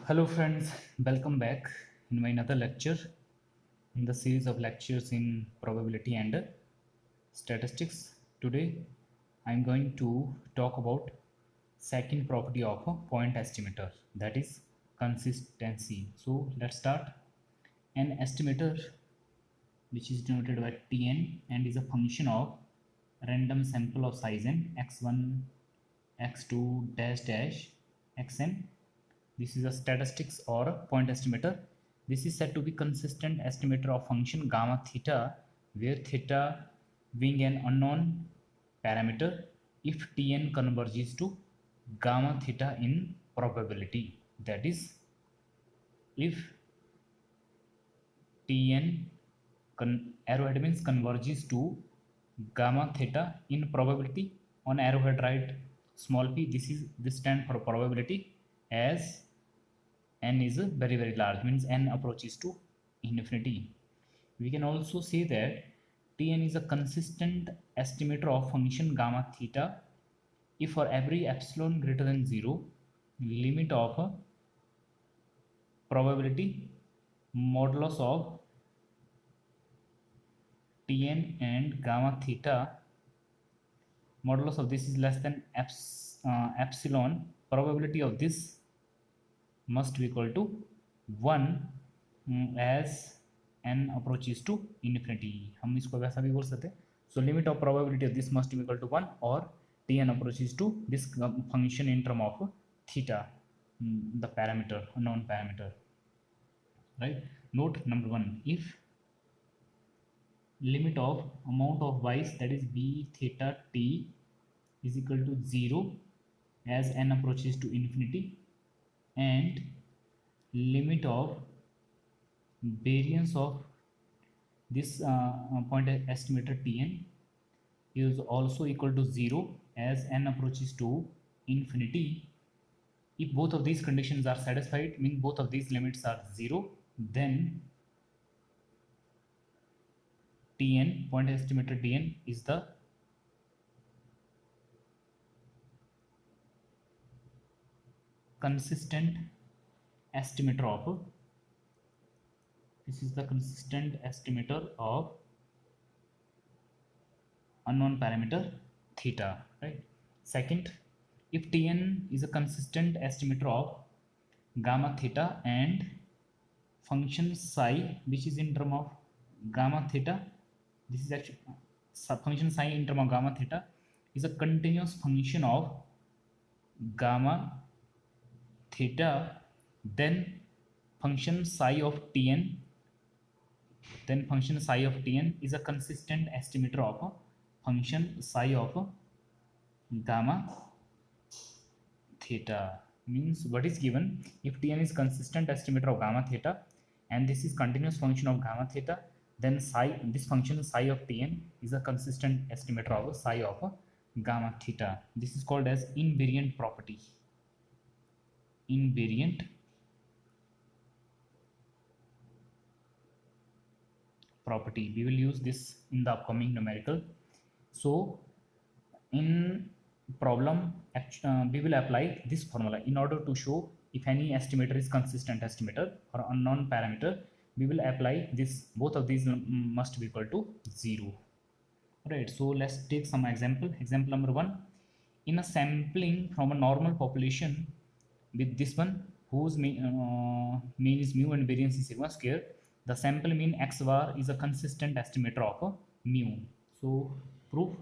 Hello friends, welcome back in my another lecture in the series of lectures in probability and statistics. Today I am going to talk about second property of a point estimator, that is consistency. So let's start. An estimator, which is denoted by Tn and is a function of random sample of size n x1 x2 dash dash xn. This is a statistics or a point estimator. This is said to be consistent estimator of function gamma theta, where theta being an unknown parameter if Tn converges to gamma theta in probability. That is, if Tn arrowhead means converges to gamma theta in probability. On arrowhead write small p. This stand for probability, as n is very large, means n approaches to infinity. We can also say that Tn is a consistent estimator of function gamma theta if for every epsilon greater than 0, limit of a probability modulus of Tn and gamma theta, modulus of this is less than epsilon, probability of this must be equal to 1 as n approaches to infinity. हम इसको वैसा भी बोल सकते हैं. So limit of probability of this must be equal to 1 or Tn approaches to this function in term of theta, the parameter, unknown parameter, right? Note number 1, if limit of amount of y's, that is b theta t, is equal to 0 as n approaches to infinity, and limit of variance of this point estimator Tn is also equal to 0 as n approaches to infinity. If both of these conditions are satisfied, means both of these limits are 0, then Tn, point estimator Tn, is the consistent estimator of, this is the consistent estimator of unknown parameter theta, right? Second, if Tn is a consistent estimator of gamma theta and function psi, which is in term of gamma theta, this is actually function psi in term of gamma theta is a continuous function of gamma theta, then function psi of Tn, is a consistent estimator of a function psi of gamma theta. Means what is given, if Tn is consistent estimator of gamma theta and this is continuous function of gamma theta, then psi, this function psi of Tn, is a consistent estimator of psi of gamma theta. This is called as invariant property. Invariant property. We will use this in the upcoming numerical. So in problem we will apply this formula in order to show if any estimator is consistent estimator or unknown parameter. We will apply this, both of these must be equal to 0, right? So let's take some example. Example number 1, in a sampling from a normal population with this one whose mean is mu and variance is sigma square, the sample mean x bar is a consistent estimator of a mu. So proof,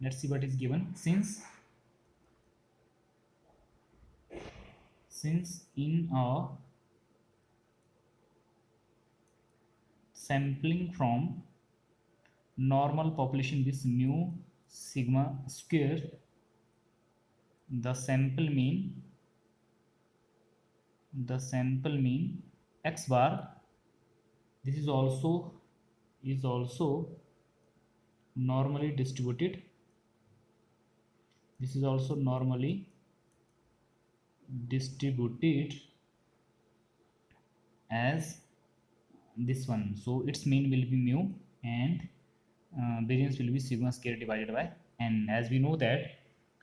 let's see what is given. Since in a sampling from normal population with mu sigma square, the sample mean x bar, this is also normally distributed, as this one. So its mean will be mu and variance will be sigma square divided by n. As we know that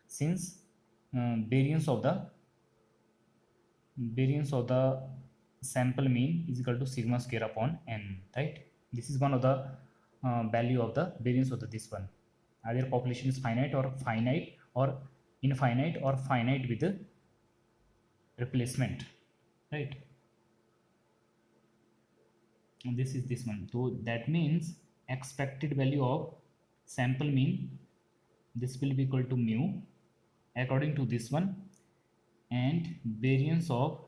since variance of the sample mean is equal to sigma square upon n, right? This is one of the value of the variance of this one. Either population is finite or infinite or finite with the replacement, right? And this is this one. So that means expected value of sample mean, this will be equal to mu according to this one, and variance of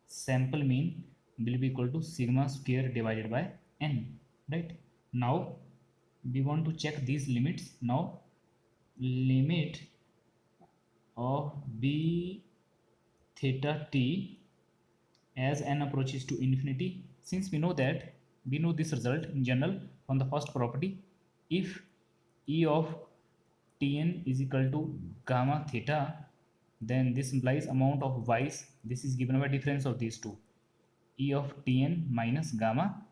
sample mean will be equal to sigma square divided by n, right? Now we want to check these limits. Now limit of b theta t as n approaches to infinity, since we know this result in general from the first property. If e of tn is equal to gamma theta, then this implies amount of y's, this is given by difference of these two, e of tn minus gamma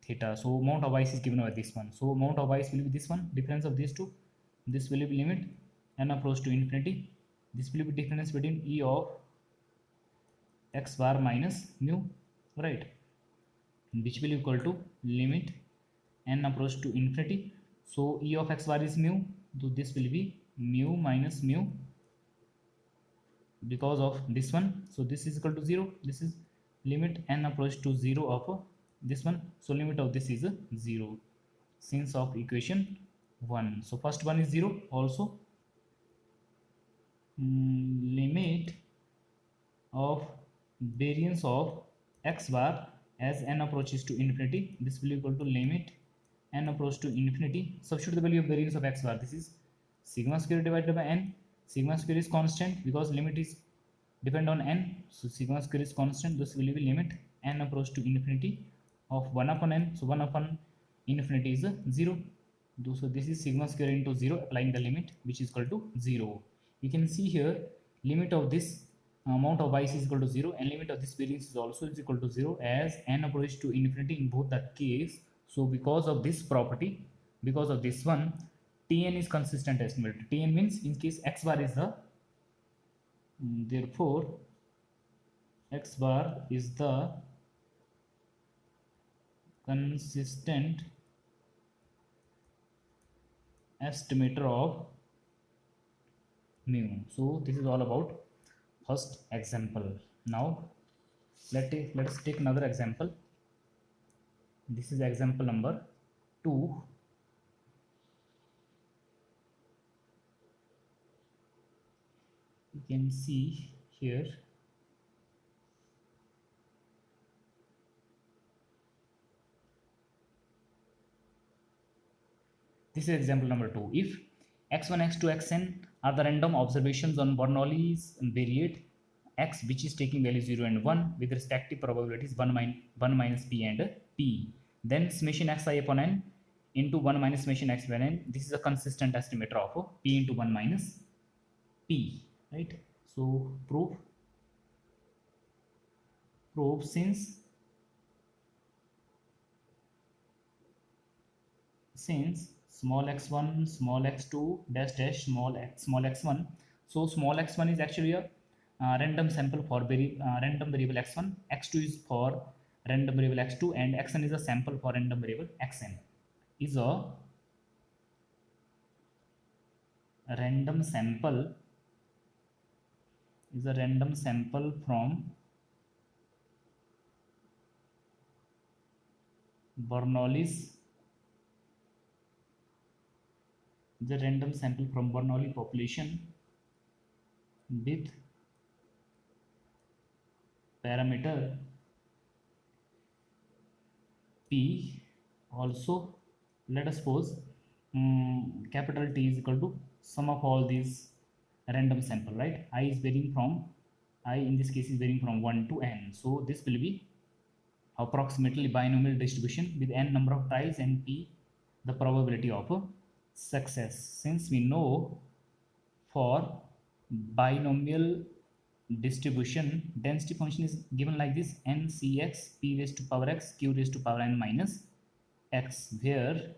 theta. So amount of y's is given by this one, so amount of y's will be this one, difference of these two. This will be limit n approach to infinity, this will be difference between e of x bar minus mu, right, which will equal to limit n approach to infinity. So e of x bar is mu, so this will be mu minus mu because of this one. So this is equal to 0, this is limit n approach to 0 of this one, so limit of this is 0 since of equation 1. So first one is 0 also. Limit of variance of x bar as n approaches to infinity, this will equal to limit n approach to infinity. Substitute the value of variance of x bar, this is sigma square divided by n. Sigma square is constant because limit is depend on n, so sigma square is constant. This will be limit n approach to infinity of 1 upon n, so 1 upon infinity is 0. So this is sigma square into 0, applying the limit, which is equal to 0. You can see here limit of this amount of y's is equal to 0 and limit of this variance is also is equal to 0 as n approaches to infinity in both the case. So because of this property, because of this one, tn is consistent estimate. Tn means in case x bar is the therefore x bar is the consistent estimator of mu. So this is all about first example. Now let's take another example. This is example number 2. You can see here this is example number 2. If x1, x2, xn are the random observations on Bernoulli's invariant x, which is taking value 0 and 1 with respective probabilities 1 minus p and p, then summation xi upon n into 1 minus summation x upon n, this is a consistent estimator of p into 1 minus p, right? So proof since small x1 small x2 dash dash small x1, so small x1 is actually a random sample for random variable x1, x2 is for random variable x2, and xn is a sample for random variable xn, is a random sample from Bernoulli's, the random sample from Bernoulli population with parameter p. Also let us suppose capital T is equal to sum of all these random sample, right? I is varying from in this case is varying from 1 to n, so this will be approximately binomial distribution with n number of trials and p the probability of success. Since we know for binomial distribution density function is given like this, n cx p raised to power x q raised to power n minus x, where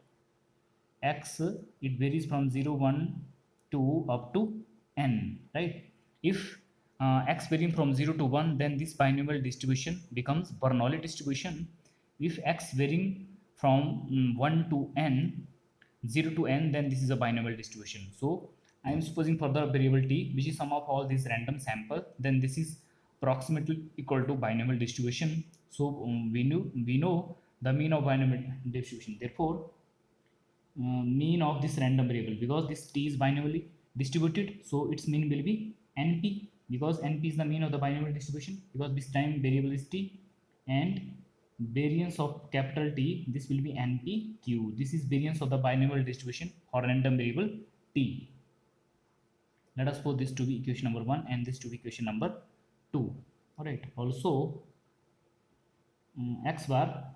x it varies from 0 1 2 up to n, right? If x varying from 0 to 1, then this binomial distribution becomes Bernoulli distribution. If x varying from 1 to n, 0 to n, then this is a binomial distribution. So I am supposing for the variable t, which is sum of all these random sample, then this is approximately equal to binomial distribution. So we know the mean of binomial distribution. Therefore, mean of this random variable, because this t is binomially distributed, so its mean will be np, because np is the mean of the binomial distribution, because this time variable is t, and variance of capital T, this will be npq. This is variance of the binomial distribution for random variable t. Let us put this to be equation number 1 and this to be equation number 2. All right. Also, x bar,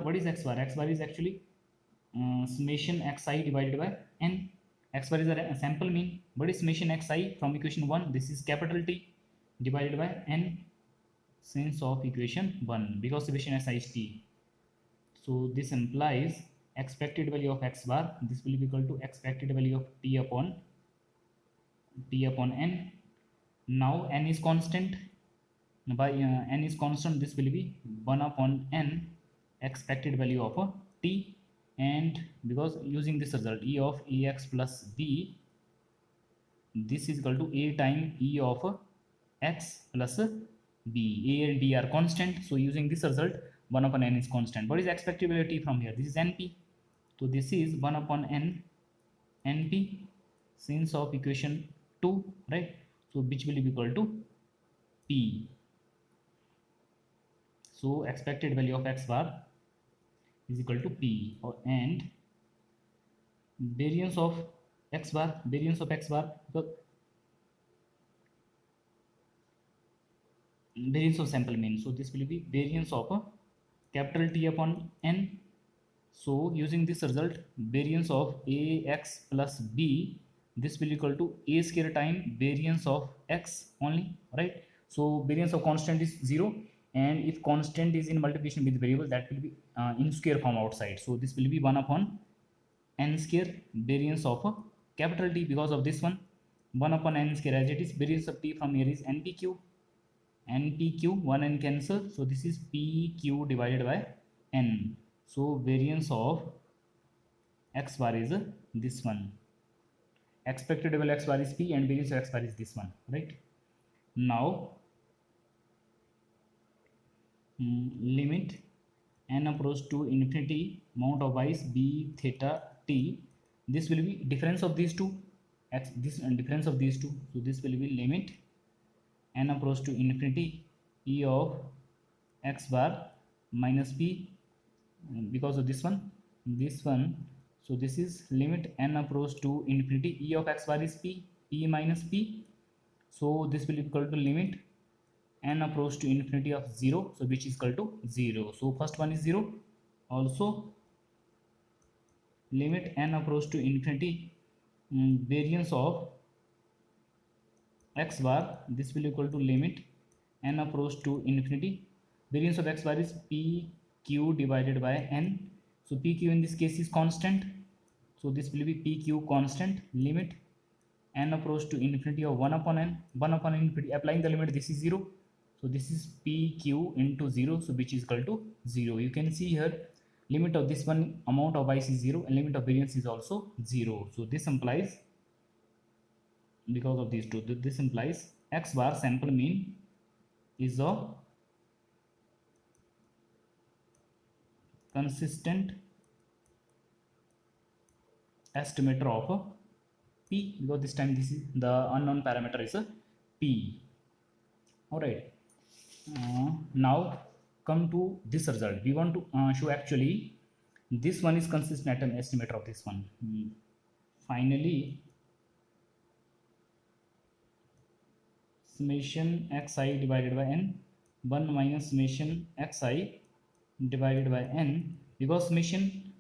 what is x bar? X bar is actually summation xi divided by n. X bar is a sample mean. What is summation xi from equation 1? This is capital T divided by n since of equation 1, because summation xi is t. So this implies expected value of x bar, this will be equal to expected value of t upon n. Now n is constant, by n is constant, this will be 1 upon n expected value of t, and because using this result e of ax plus b, this is equal to a time e of x plus b. A and d are constant, so using this result 1 upon n is constant. What is expected value t from here? This is np, so this is 1 upon n np since of equation 2, right? So which will be equal to p. So expected value of x bar is equal to p, and variance of x bar, because variance of sample mean, so this will be variance of capital T upon n. So using this result, variance of ax plus b, this will equal to a square time variance of x only, right? So variance of constant is 0, and if constant is in multiplication with variable, that will be in square form outside. So this will be 1 upon n square variance of capital T, because of this one 1 upon n square, as it is variance of t from here is npq. 1 n cancel, so this is pq divided by n. So variance of x bar is this one. Expected value x bar is p, and variance of x bar is this one, right? Now limit n approach to infinity, amount of y is b theta t. This will be difference of these two, x, this and difference of these two. So this will be limit n approach to infinity e of x bar minus p, because of this one. So this is limit n approach to infinity e of x bar is p minus p. So this will be equal to limit n approach to infinity of 0, so which is equal to 0. So first one is 0. Also limit n approach to infinity variance of x bar, this will equal to limit n approach to infinity, variance of x bar is pq divided by n. So pq in this case is constant, so this will be pq constant, limit n approach to infinity of 1 upon n, 1 upon infinity, applying the limit, this is 0, so this is pq into 0, so which is equal to 0. You can see here limit of this one amount of y is 0, and limit of variance is also 0. So this implies, because of these two, this implies x bar sample mean is a consistent estimator of a p, because this time this is the unknown parameter is a p. All right. Now come to this result. We want to show actually this one is consistent estimator of this one. Finally, summation xi divided by n, 1 minus summation xi divided by n, because summation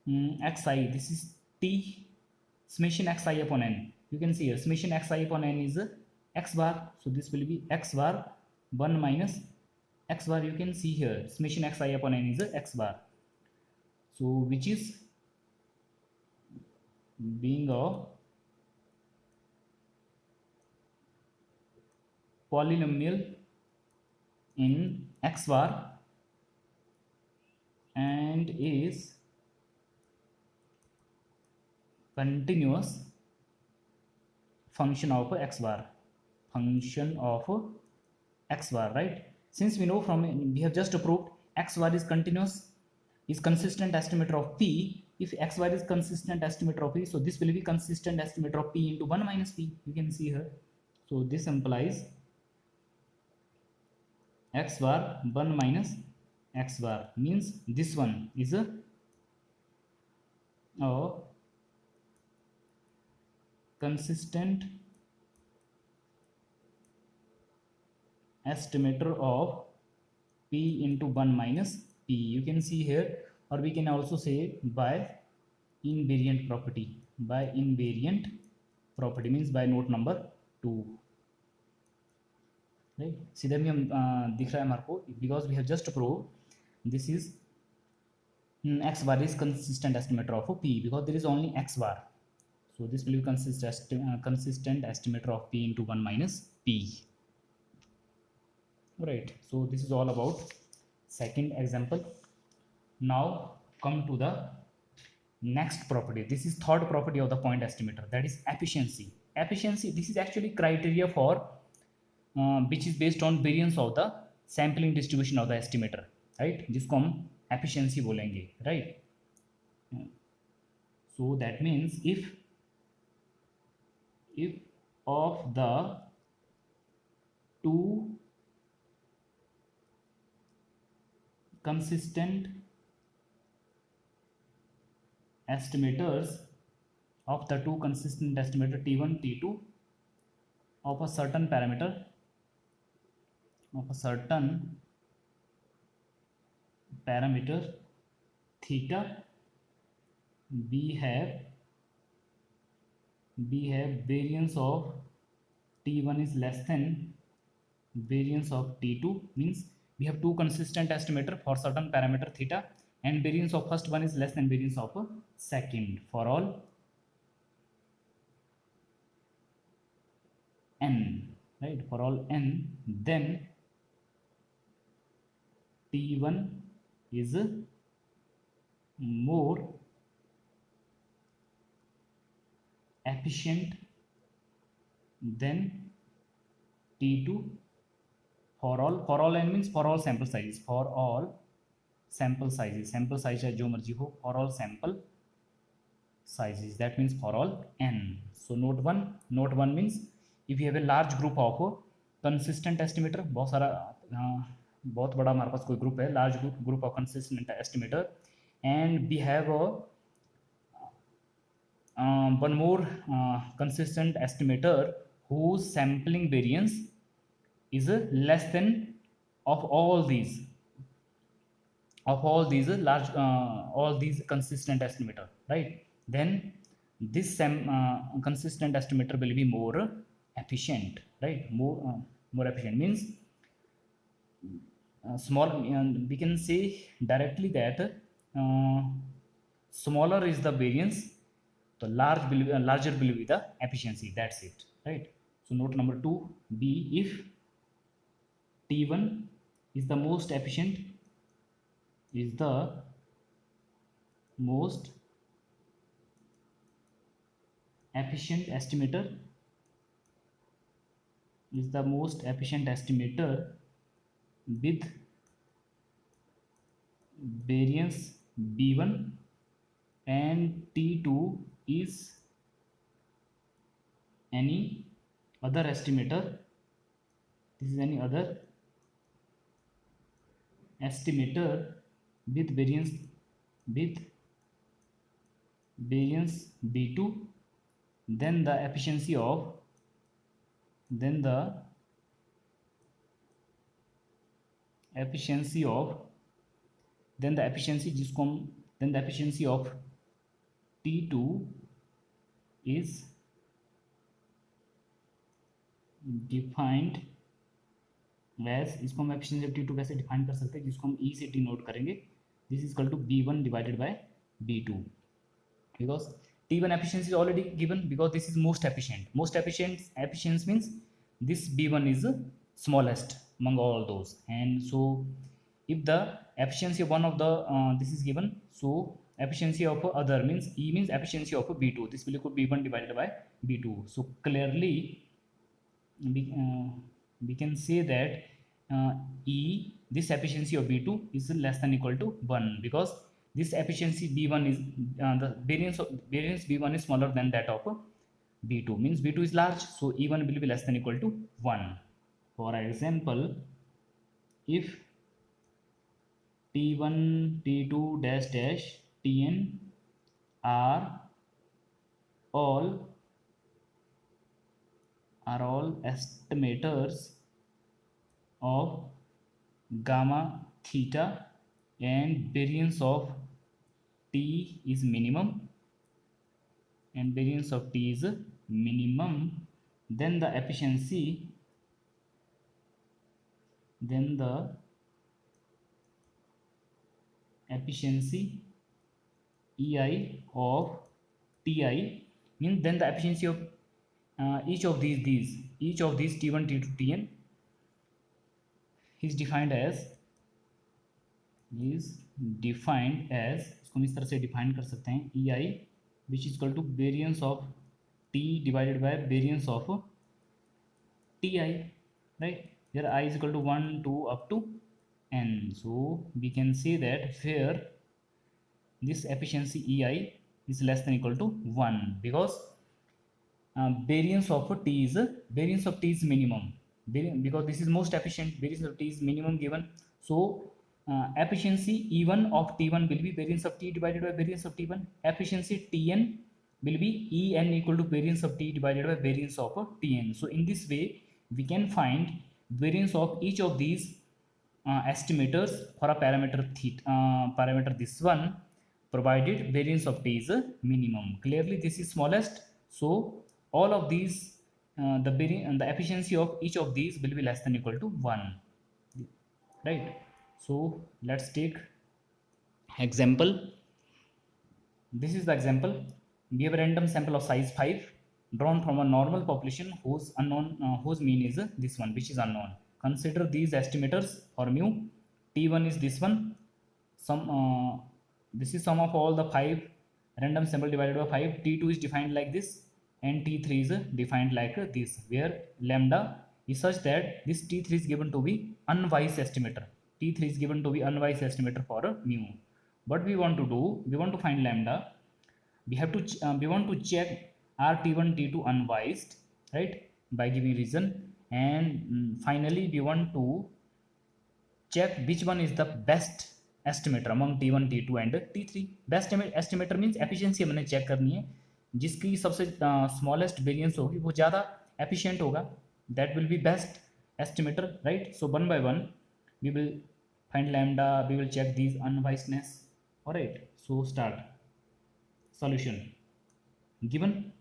xi, this is t, summation xi upon n. You can see here summation xi upon n is x bar, so this will be x bar 1 minus x bar. You can see here summation xi upon n is x bar, so which is being a polynomial in x bar and is continuous function of x bar, right? Since we know from, we have just proved x bar is continuous, is consistent estimator of p. If x bar is consistent estimator of p, so this will be consistent estimator of p into 1 minus p, you can see here. So this implies x bar 1 minus x bar means this one is a consistent estimator of p into 1 minus p, you can see here. Or we can also say by invariant property. By invariant property means by note number 2, right? सीधे भी हम दिख रहा है हमारे को, because we have just proved this is x bar is consistent estimator of p, because there is only x bar. So this will be consistent estimator of p into 1 minus p, right? So this is all about second example. Now come to the next property. This is third property of the point estimator, that is efficiency. Efficiency, this is actually criteria for which is based on variance of the sampling distribution of the estimator, right? जिसको हम efficiency बोलेंगे, right? So that means if of the two consistent estimators of the two consistent estimator T1 T2 of a certain parameter theta, we have variance of T1 is less than variance of T2, means we have two consistent estimator for certain parameter theta, and variance of first one is less than variance of second for all n, right? For all n, then T1 is more efficient than T2 for all n means for all sample sizes, sample size है जो मर्जी हो, for all sample sizes, that means for all n. So note one means if you have a large group of consistent estimator, बहुत बड़ा हमारे पास कोई group है, large group of consistent estimator, and we have one more consistent estimator whose sampling variance is less than of all these large all these consistent estimator, right? Then this consistent estimator will be more efficient, right? More efficient means small, we can say directly that smaller is the variance, so larger will be the efficiency, that's it, right? So note number 2 B, if T1 is the most efficient estimator with variance B1, and T2 is any other estimator, this is any other estimator with variance B2, then the efficiency of T2 is defined as, इसको हम efficiency of T2 कैसे define कर सकते हैं, जिसको हम E से denote करेंगे, this is equal to B1 divided by B2, because T1 efficiency is already given, because this is most efficient. Most efficient means this B1 is smallest among all those. And so if the efficiency of one of the this is given, so efficiency of other means E means efficiency of B2, this will equal B1 divided by B2. So clearly we can say that E, this efficiency of B2 is less than equal to 1, because this efficiency B1 is the variance B1 is smaller than that of B2, means B2 is large, so E1 will be less than equal to 1. For example, if T1, T2 dash dash Tn are all estimators of gamma theta and variance of T is minimum, then the efficiency EI of Ti means then the efficiency of each of these T1, T2, Tn is defined as इसको हम इस तरह से define कर सकते हैं, EI which is equal to variance of T divided by variance of Ti, right? Here I is equal to 1, 2 up to n. So we can say that here this efficiency EI is less than equal to 1, because variance of T is minimum, because this is most efficient, variance of T is minimum given. So efficiency E1 of T1 will be variance of T divided by variance of T1. Efficiency Tn will be En equal to variance of T divided by variance of Tn. So in this way we can find variance of each of these estimators for a parameter this one, provided variance of T is minimum. Clearly this is smallest, so all of these the efficiency of each of these will be less than equal to 1, right? So let's take example. This is the example. We have a random sample of size 5 drawn from a normal population whose mean is this one, which is unknown. Consider these estimators for mu. T1 is this one. This is sum of all the 5 random sample divided by 5. T2 is defined like this, and T3 is defined like this, where lambda is such that this T3 is given to be unwise estimator. T3 is given to be unwise estimator for mu. What we want to do, we want to find lambda. We want to check are T1, T2 unwised, right, by giving reason, and finally we want to check which one is the best estimator among T1, T2 and T3. Best estimator means efficiency हमने check करनी है, जिसकी सबसे smallest variance होगी वो ज़्यादा efficient होगा, that will be best estimator, right? So one by one we will find lambda, we will check these unwiseness. All right, so start. Solution given,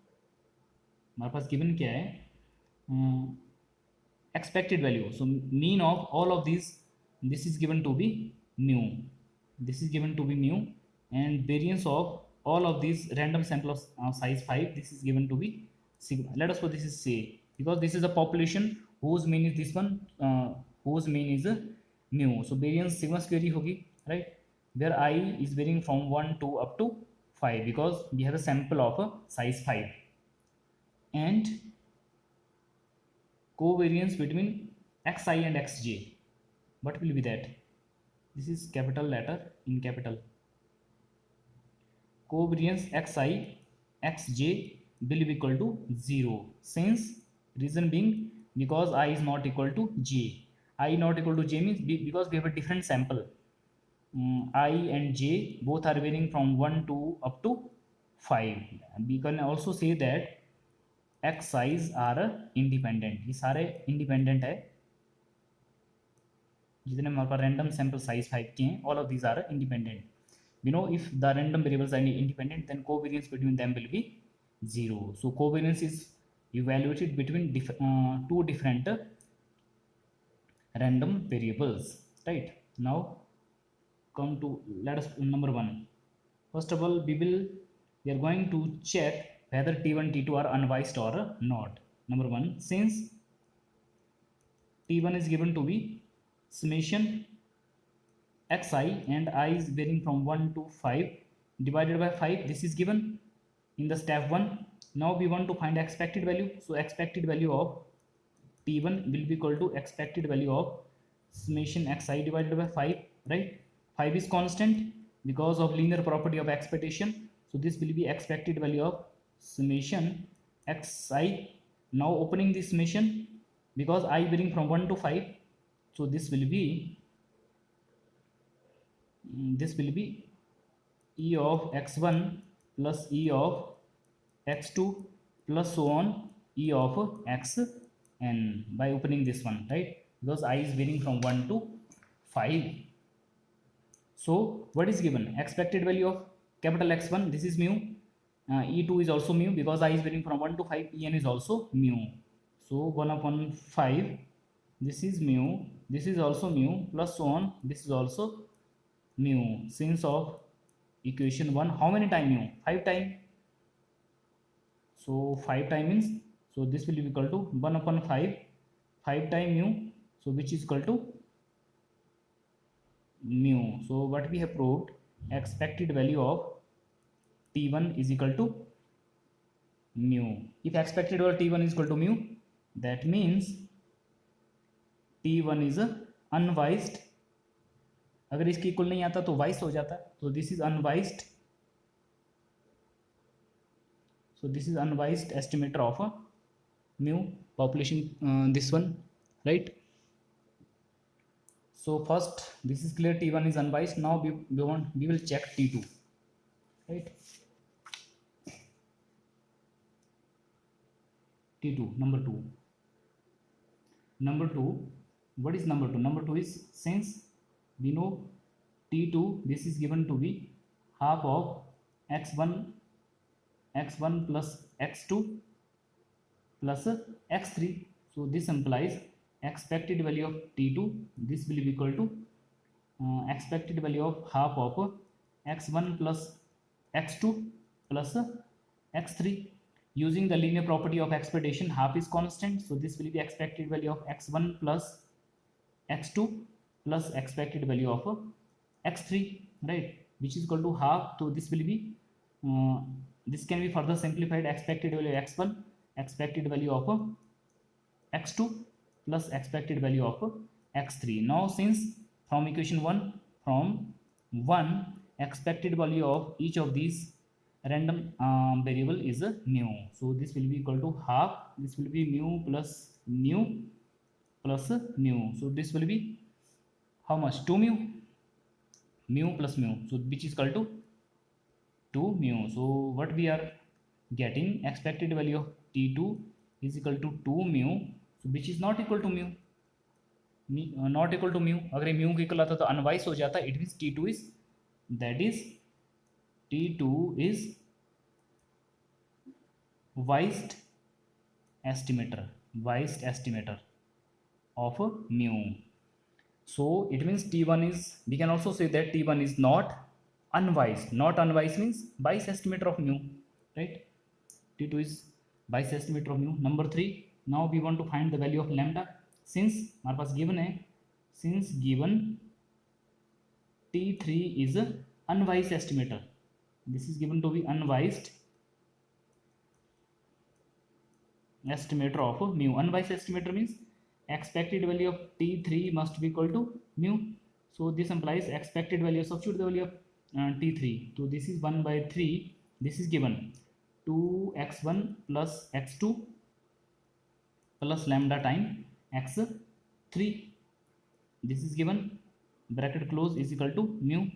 हमारे पास given क्या है, expected value. So mean of all of these, this is given to be mu, and variance of all of these random sample of size 5, this is given to be sigma. Let us suppose this is say, because this is a population whose mean is this one, whose mean is mu, so variance sigma square ही होगी, right, where I is varying from 1 to up to 5, because we have a sample of size 5, and covariance between xi and xj, what will be that? This is capital letter in capital. Covariance xi xj will be equal to 0, since reason being because I is not equal to j. I not equal to j means because we have a different sample. I and j both are varying from 1 to up to 5. We can also say that xi's are independent. ये सारे independent है, जितने हमारे पास random sample size 5 के हैं, all of these are independent. We know if the random variables are independent, then covariance between them will be 0. So covariance is evaluated between two different random variables, right? Now come to, let us number 1. First of all, we are going to check whether T1, T2 are unwised or not. Number 1, since T1 is given to be summation xi and I is varying from 1 to 5 divided by 5. This is given in the step 1. Now we want to find expected value. So expected value of T1 will be equal to expected value of summation xi divided by 5, right? 5 is constant because of linear property of expectation. So this will be expected value of summation xi. Now opening this summation, because I varying from 1 to 5, so this will be e of x1 plus e of x2 plus so on e of xn by opening this one, right? Because I is varying from 1 to 5. So what is given? Expected value of capital X1, this is mu. E2 is also mu because I is varying from 1 to 5. En is also mu. So 1 upon 5, this is mu, this is also mu, plus so on, this is also mu. Since of equation 1, how many time mu? 5 time. So 5 time means, so this will be equal to 1 upon 5, 5 time mu, so which is equal to mu. So what we have proved, expected value of T1 is equal to mu. If expected value T1 is equal to mu, that means T1 is unbiased. अगर इसके equal नहीं आता तो vice हो जाता, तो this is unwised. So this is unbiased estimator of a mu population, this one, right? So first this is clear, T1 is unbiased. Now we will check T2, right? T2, number 2. What is number 2? Number 2 is, since we know T2, this is given to be half of x1 plus x2 plus x3. So this implies expected value of T2, this will be equal to expected value of half of x1 plus x2 plus x3. Using the linear property of expectation, half is constant, so this will be expected value of x1 plus x2 plus expected value of x3, right, which is equal to half. So this will be this can be further simplified, expected value of x1, expected value of x2 plus expected value of x3. Now since from equation 1, from 1, expected value of each of these random variable is mu, so this will be equal to half, this will be mu plus mu plus mu. So this will be how much? 2 mu plus mu, so which is equal to 2 mu. So what we are getting, expected value of T2 is equal to 2 mu, so which is not equal to mu, not equal to mu. अगर mu के equal आता तो अनवाइस हो जाता. It means T2 is, that is T2 is biased estimator of mu. So it means T1 is, we can also say that T1 is not unbiased. Not unbiased means biased estimator of mu, right? T2 is biased estimator of mu. Number 3, now we want to find the value of lambda. Since हमारे पास given है, since given T3 is a unbiased estimator, this is given to be unbiased estimator of mu. Unbiased estimator means expected value of T3 must be equal to mu. So this implies expected value, substitute the value of T3. So this is 1 by 3, this is given 2x1 plus x2 plus lambda time x3. This is given, bracket close, is equal to mu,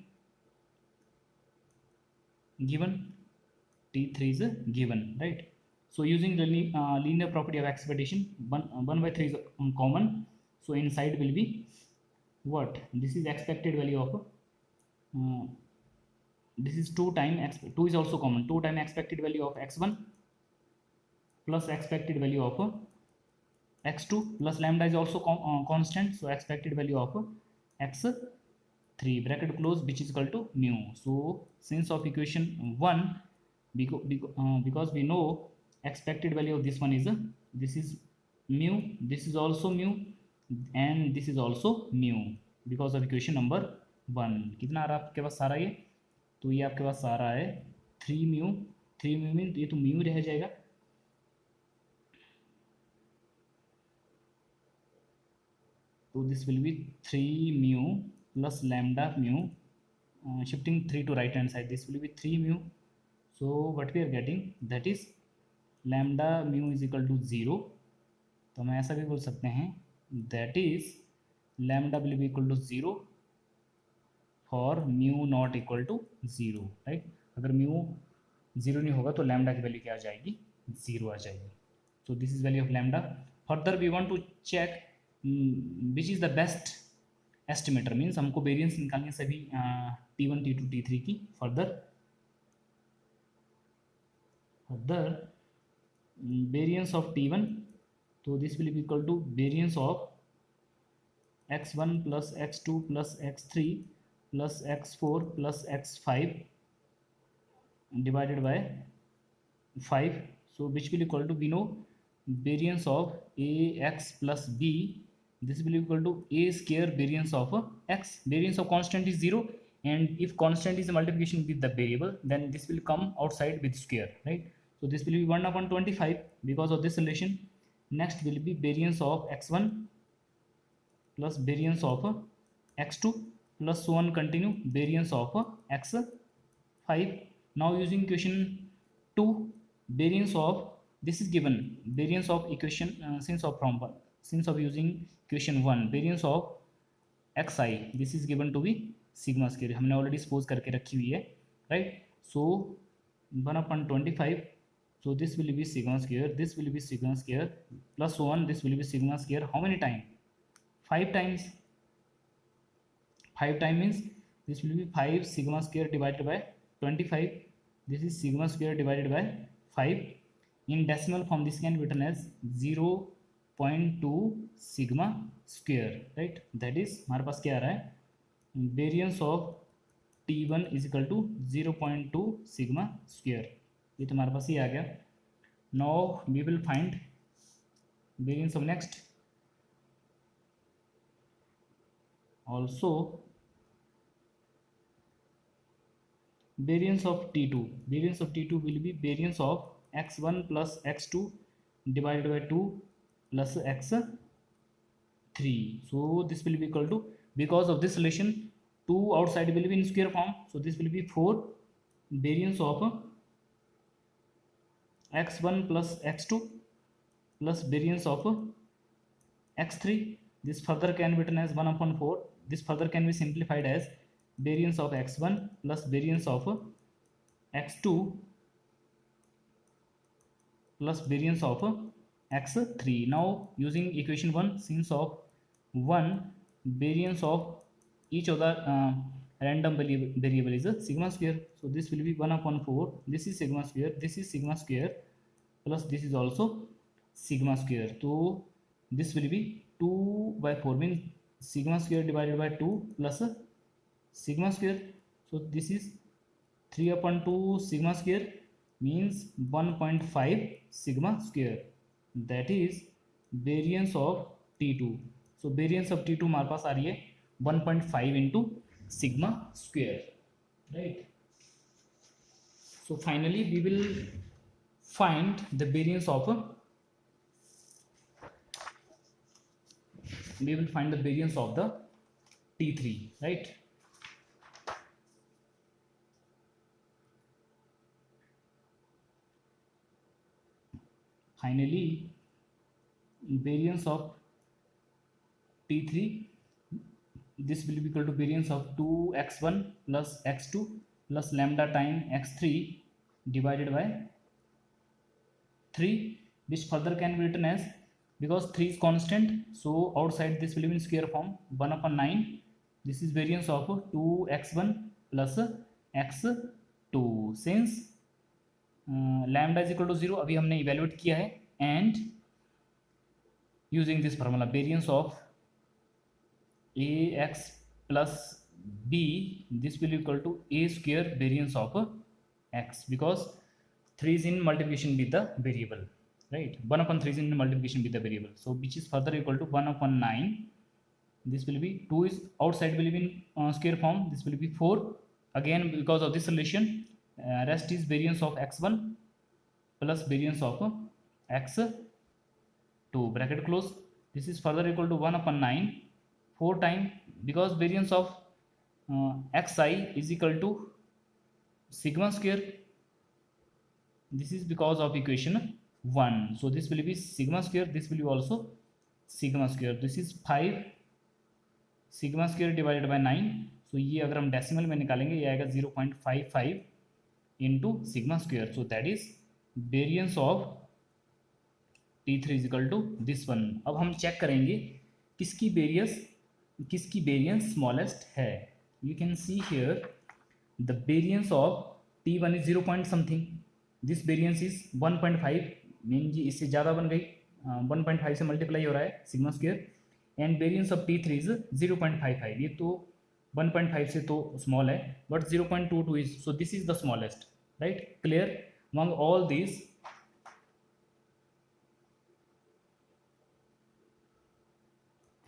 given T3 is given, right? So using the linear property of expectation, 1 by 3 is common, so inside will be what? This is expected value of this is 2 time 2 is also common, 2 time expected value of x1 plus expected value of x2 plus lambda is also constant, so expected value of x3, bracket close, which is equal to mu. So since of equation 1, because we know expected value of this one is this is mu, this is also mu, and this is also mu because of equation number 1। कितना आ रहा है आपके पास सारा ये, तो ये आपके पास आ रहा है 3 म्यू। 3 म्यू में ये तो म्यू रह जाएगा, तो this will B 3 mu plus lambda mu, shifting 3 to right hand side, this will be 3 mu. So what we are getting, that is lambda mu is equal to 0। तो हम ऐसा भी बोल सकते हैं that is lambda will be equal to 0 for mu not equal to 0, right. अगर mu 0 नहीं होगा तो लैम्डा की वैल्यू क्या आ जाएगी, 0 आ जाएगी। so this is value of lambda। further we want to check which is the best estimator, means हमको variance निकालनी सभी T1 T2 T3 की। फर्दर वेरिएंस ऑफ T1, तो this will be equal to variance of x1 plus x2 plus x3 plus x4 plus x5 divided by 5। So which will equal to, we know variance of ax plus b, this will be equal to a square variance of x। variance of constant is 0, and if constant is a multiplication with the variable, then this will come outside with square, right। so this will be 1 upon 25 because of this relation। next will be variance of x1 plus variance of x2 plus so on continue variance of x5। now using equation 2, variance of, this is given variance of equation since of using equation 1, variance of xi, this is given to be sigma square, हमने already suppose करके रखी हुई है, right. So 1/25, so this will be sigma square, this will be sigma square plus 1, this will be sigma square, how many time, 5 times। 5 time means this will be 5 sigma square divided by 25, this is sigma square divided by 5। in decimal form this can be written as 0.2 sigma square, right. That is हमारे पास क्या आ रहा है, variance of T1 is equal to 0.2 sigma square, ये तो हमारे पास ही आ गया। Now we will find variance of next, also variance of T2, variance of T2 will be variance of x1 plus x2 divided by 2 plus x3। so this will be equal to, because of this relation 2 outside will be in square form, so this will be 4 variance of x1 plus x2 plus variance of x3, this further can be written as 1/4, this further can be simplified as variance of x1 plus variance of x2 plus variance of x3। now using equation 1, since of 1 variance of each of the random variable is a sigma square, so this will be 1/4, this is sigma square, this is sigma square plus this is also sigma square, so this will be 2/4 means sigma square divided by 2 plus sigma square, so this is 3/2 sigma square means 1.5 sigma square, that is variance of T2। so variance of T2 हमारे पास आ रही है 1.5 into sigma square, right। so finally we will find the variance of the T3, right। finally variance of T3, this will be equal to variance of 2x1 plus x2 plus lambda time x3 divided by 3, which further can be written as, because 3 is constant, so outside this will be in square form 1/9, this is variance of 2x1 plus x2 since lambda is equal to 0 अभी हमने evaluate किया है, and using this formula variance of a x plus b, this will equal to a square variance of x, because 3 is in multiplication with the variable, right? 1 upon 3 is in multiplication with the variable, so which is further equal to 1 upon 9. This will be 2 is outside will be in square form, this will be 4 again because of this relation. Rest is variance of x1 plus variance of x2 bracket close. This is further equal to 1 upon 9 4 time, because variance of xi is equal to sigma square. This is because of equation 1, so this will be sigma square, this will be also sigma square. This is 5 sigma square divided by 9, so ये अगर हम decimal में निकालेंगे ये आएगा 0.55 into sigma square, so that is variance of T3 is equal to this one. अब हम check करेंगे किसकी वेरियंस स्मॉलेस्ट है. You can see here the variance of T1 is 0 point something, this variance is 1.5, mean जी इससे ज़्यादा बन गई, 1.5 से मल्टीप्लाई हो रहा है sigma square, and variance of T3 is 0.55. ये तो 1.5 से तो स्मॉल है, but 0.22 is, so this is the smallest, right? Clear? Among all this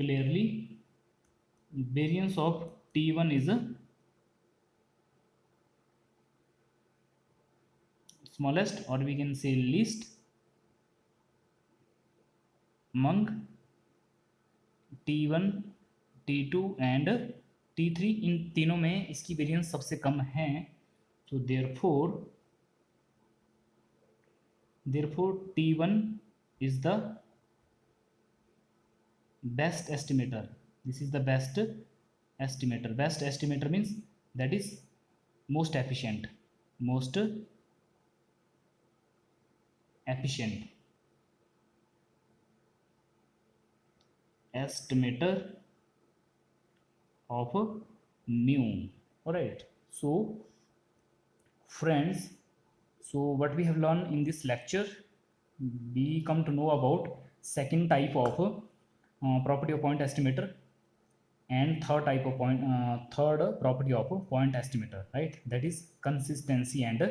clearly variance of T1 is smallest, or we can say least among T1, T2 and T3. इन तीनों में इसकी variance सबसे कम है, तो therefore T1 is the best estimator. This is the best estimator. Best estimator means that is most efficient estimator of mu. Alright, so friends, so what we have learned in this lecture, we come to know about second type of property of point estimator and third type of third property of point estimator, right? That is consistency and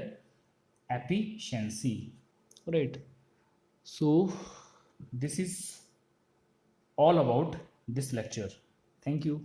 efficiency, right? So this is all about this lecture. Thank you.